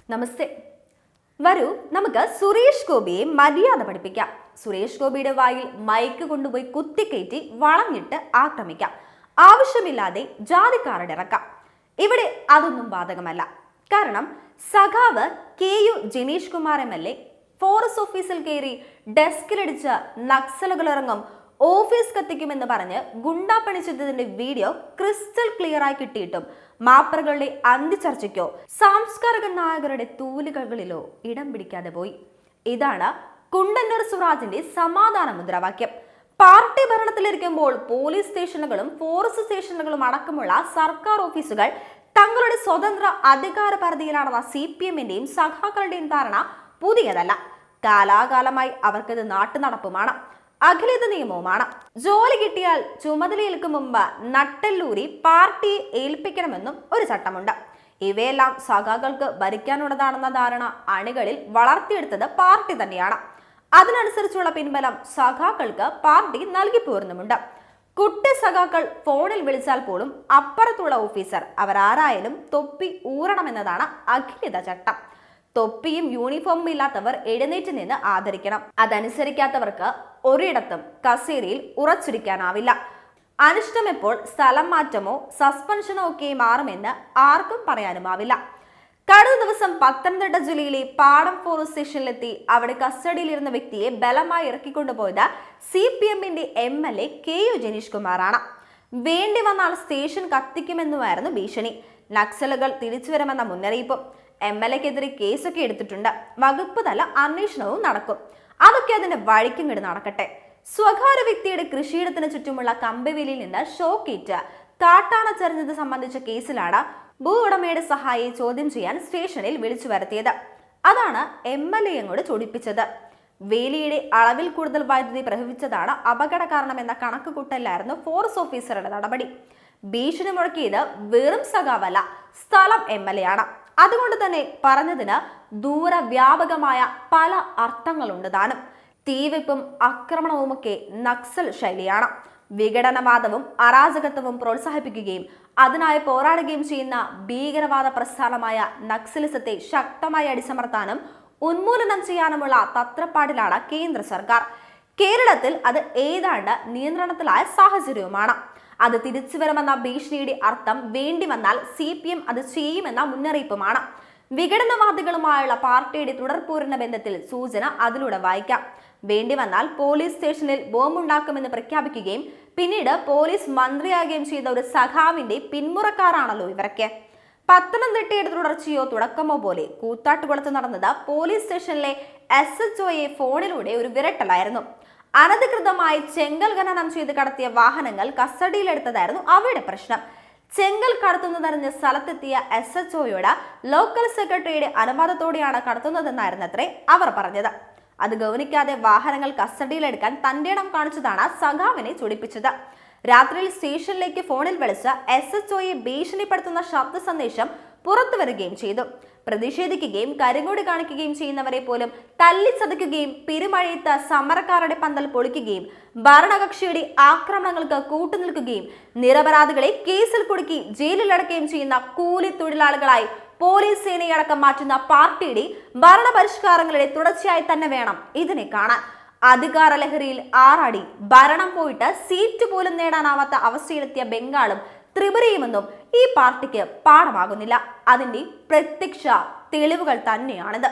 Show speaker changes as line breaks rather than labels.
നമസ്തേ. വരൂ നമുക്ക് സുരേഷ് ഗോപിയെ മര്യാദ പഠിപ്പിക്കാം. സുരേഷ് ഗോപിയുടെ വായിൽ മൈക്ക് കൊണ്ടുപോയി കുത്തിക്കയറ്റി വളഞ്ഞിട്ട് ആക്രമിക്കാം. ആവശ്യമില്ലാതെ ജാതിക്കാരുടെ ഇറക്കാം. ഇവിടെ അതൊന്നും ബാധകമല്ല. കാരണം സഖാവ് KU Janeesh Kumar MLA forest ഓഫീസിൽ കയറി ഡെസ്കിലടിച്ച് നക്സലുകൾ ഇറങ്ങും, ഓഫീസ് കത്തിക്കുമെന്ന് പറഞ്ഞ് ഗുണ്ടാപ്പണി ചെയ്തതിന്റെ വീഡിയോ ക്രിസ്റ്റൽ ക്ലിയർ ആയി കിട്ടിയിട്ടും മാപ്പറുകളുടെ അന്തിച്ചർച്ചയ്ക്കോ സാംസ്കാരിക നായകരുടെ തൂലികകളിലോ ഇടം പിടിക്കാതെ പോയി. ഇതാണ് കുണ്ടന്നൂർ സ്വരാജിന്റെ സമാധാന മുദ്രാവാക്യം. പാർട്ടി ഭരണത്തിലിരിക്കുമ്പോൾ പോലീസ് സ്റ്റേഷനുകളും ഫോറസ്റ്റ് സ്റ്റേഷനുകളും അടക്കമുള്ള സർക്കാർ ഓഫീസുകൾ തങ്ങളുടെ സ്വതന്ത്ര അധികാര പരിധിയിലാണെന്ന CPMന്റെയും സഖാക്കളുടെയും ധാരണ പുതിയതല്ല. കാലാകാലമായി അവർക്കത് നാട്ടുനടപ്പുമാണ്, അഖിലേന്ത്യാ നിയമവുമാണ്. ജോലി കിട്ടിയാൽ ചുമതലയേൽക്കും മുമ്പ് നട്ടെല്ലൂരി പാർട്ടിയെ ഏൽപ്പിക്കണമെന്നും ഒരു ചട്ടമുണ്ട്. ഇവയെല്ലാം സഖാക്കൾക്ക് ഭരിക്കാനുള്ളതാണെന്ന ധാരണ അണികളിൽ വളർത്തിയെടുത്തത് പാർട്ടി തന്നെയാണ്. അതിനനുസരിച്ചുള്ള പിൻബലം സഖാക്കൾക്ക് പാർട്ടി നൽകി പോരുന്നുമുണ്ട്. കുട്ടി സഖാക്കൾ ഫോണിൽ വിളിച്ചാൽ പോലും അപ്പുറത്തുള്ള ഓഫീസർ അവരാരായാലും തൊപ്പി ഊറണമെന്നതാണ് അഖിലേന്ത്യാ ചട്ടം. തൊപ്പിയും യൂണിഫോമും ഇല്ലാത്തവർ എഴുന്നേറ്റ് നിന്ന് ആദരിക്കണം. അതനുസരിക്കാത്തവർക്ക് ഒരിടത്തും കസേരയിൽ ഉറച്ചിരിക്കാനാവില്ല. അനിഷ്ടം എപ്പോൾ സ്ഥലം മാറ്റമോ സസ്പെൻഷനോ ഒക്കെ മാറുമെന്ന് ആർക്കും പറയാനുമാവില്ല. കഴിഞ്ഞ ദിവസം പത്തനംതിട്ട ജില്ലയിലെ പാടം ഫോറസ്റ്റ് സ്റ്റേഷനിലെത്തി അവിടെ കസ്റ്റഡിയിലിരുന്ന വ്യക്തിയെ ബലമായി ഇറക്കിക്കൊണ്ടുപോയത് CPMന്റെ MLA KU ജനീഷ് കുമാറാണ്. വേണ്ടി വന്നാൽ സ്റ്റേഷൻ കത്തിക്കുമെന്നുമായിരുന്നു ഭീഷണി. നക്സലുകൾ തിരിച്ചു വരുമെന്ന മുന്നറിയിപ്പും. MLAക്കെതിരെ കേസൊക്കെ എടുത്തിട്ടുണ്ട്. വകുപ്പ് തല അന്വേഷണവും നടക്കും. അതൊക്കെ അതിന്റെ വഴിക്കും നടക്കട്ടെ. സ്വകാര്യ വ്യക്തിയുടെ കൃഷിയിടത്തിന് ചുറ്റുമുള്ള കമ്പിവേലിയിൽ നിന്ന് ഷോക്കേറ്റ് കാട്ടാന ചരിഞ്ഞത് സംബന്ധിച്ച കേസിലാണ് ഭൂ ഉടമയുടെ സഹായിയെ ചോദ്യം ചെയ്യാൻ സ്റ്റേഷനിൽ വിളിച്ചു വരുത്തിയത്. അതാണ് MLA അങ്ങോട്ട് ചൊടിപ്പിച്ചത്. വേലിയുടെ അളവിൽ കൂടുതൽ വൈദ്യുതി പ്രവഹിച്ചതാണ് അപകട കാരണമെന്ന കണക്കുകൂട്ടലായിരുന്നു ഫോറസ്റ്റ് ഓഫീസറുടെ നടപടി. ഭീഷണി മുഴക്കിയത് വെറും സഖാവല്ല, സ്ഥലം MLA ആണ്. അതുകൊണ്ട് തന്നെ പറഞ്ഞതിന് ദൂരവ്യാപകമായ പല അർത്ഥങ്ങളുണ്ട് താനും. തീവെപ്പും ആക്രമണവുമൊക്കെ നക്സൽ ശൈലിയാണ്. വിഘടനവാദവും അരാജകത്വവും പ്രോത്സാഹിപ്പിക്കുകയും അതിനായി പോരാടുകയും ചെയ്യുന്ന ഭീകരവാദ പ്രസ്ഥാനമായ നക്സലിസത്തെ ശക്തമായി അടിച്ചമർത്താനും ഉന്മൂലനം ചെയ്യാനുമുള്ള തത്രപ്പാടിലാണ് കേന്ദ്ര സർക്കാർ. കേരളത്തിൽ അത് ഏതാണ്ട് നിയന്ത്രണത്തിലായ സാഹചര്യവുമാണ്. അത് തിരിച്ചു വരുമെന്ന ഭീഷണിയുടെ അർത്ഥം വേണ്ടി വന്നാൽ CPM അത് ചെയ്യുമെന്ന മുന്നറിയിപ്പുമാണ്. വിഘടനവാദികളുമായുള്ള പാർട്ടിയുടെ തുടർപൂരണ ബന്ധത്തിൽ സൂചന അതിലൂടെ വായിക്കാം. വേണ്ടി വന്നാൽ പോലീസ് സ്റ്റേഷനിൽ ബോംബുണ്ടാക്കുമെന്ന് പ്രഖ്യാപിക്കുകയും പിന്നീട് പോലീസ് മന്ത്രിയാകുകയും ചെയ്ത ഒരു സഖാവിന്റെ പിന്മുറക്കാരാണല്ലോ ഇവരൊക്കെ. പത്തനംതിട്ടയുടെ തുടർച്ചയോ തുടക്കമോ പോലെ കൂത്താട്ടുകുളത്ത് നടന്നത് പോലീസ് സ്റ്റേഷനിലെ SHOയെ ഫോണിലൂടെ ഒരു വിരട്ടലായിരുന്നു. അനധികൃതമായി ചെങ്കൽ ഖനനം ചെയ്ത് കടത്തിയ വാഹനങ്ങൾ കസ്റ്റഡിയിലെടുത്തതായിരുന്നു അവരുടെ പ്രശ്നം. ചെങ്കൽ കടത്തുന്നതറിഞ്ഞ് സ്ഥലത്തെത്തിയ SHOയോട് ലോക്കൽ സെക്രട്ടറിയുടെ അനുവാദത്തോടെയാണ് കടത്തുന്നതെന്നായിരുന്നത്രേ അവർ പറഞ്ഞത്. അത് ഗൗനിക്കാതെ വാഹനങ്ങൾ കസ്റ്റഡിയിലെടുക്കാൻ തന്റെ ഇടം കാണിച്ചതാണ് സഖാവിനെ ചൊടിപ്പിച്ചത്. രാത്രിയിൽ സ്റ്റേഷനിലേക്ക് ഫോണിൽ വിളിച്ച് SHOയെ ഭീഷണിപ്പെടുത്തുന്ന ശബ്ദ സന്ദേശം പുറത്തു വരികയും ചെയ്തു. പ്രതിഷേധിക്കുകയും കരിങ്കൊടി കാണിക്കുകയും ചെയ്യുന്നവരെ പോലും തല്ലിച്ചതയ്ക്കുകയും പെരുമഴയത്ത് സമരക്കാരുടെ പന്തൽ പൊളിക്കുകയും ഭരണകക്ഷിയുടെ ആക്രമണങ്ങൾക്ക് കൂട്ടുനിൽക്കുകയും നിരപരാധികളെ കേസിൽ കുടുക്കി ജയിലിലടക്കുകയും ചെയ്യുന്ന കൂലി തൊഴിലാളികളായി പോലീസ് സേനയടക്കം മാറ്റുന്ന പാർട്ടിയുടെ ഭരണപരിഷ്കാരങ്ങളുടെ തുടർച്ചയായി തന്നെ വേണം ഇതിനെ കാണാൻ. അധികാര ലഹരിയിൽ ആറാടി ഭരണം പോയിട്ട് സീറ്റ് പോലും നേടാനാവാത്ത അവസ്ഥയിലെത്തിയ ബംഗാളും ത്രിപുരയുമൊന്നും ഈ പാർട്ടിക്ക് പാഠമാകുന്നില്ല. അതിന്റെ പ്രത്യക്ഷ തെളിവുകൾ തന്നെയാണിത്.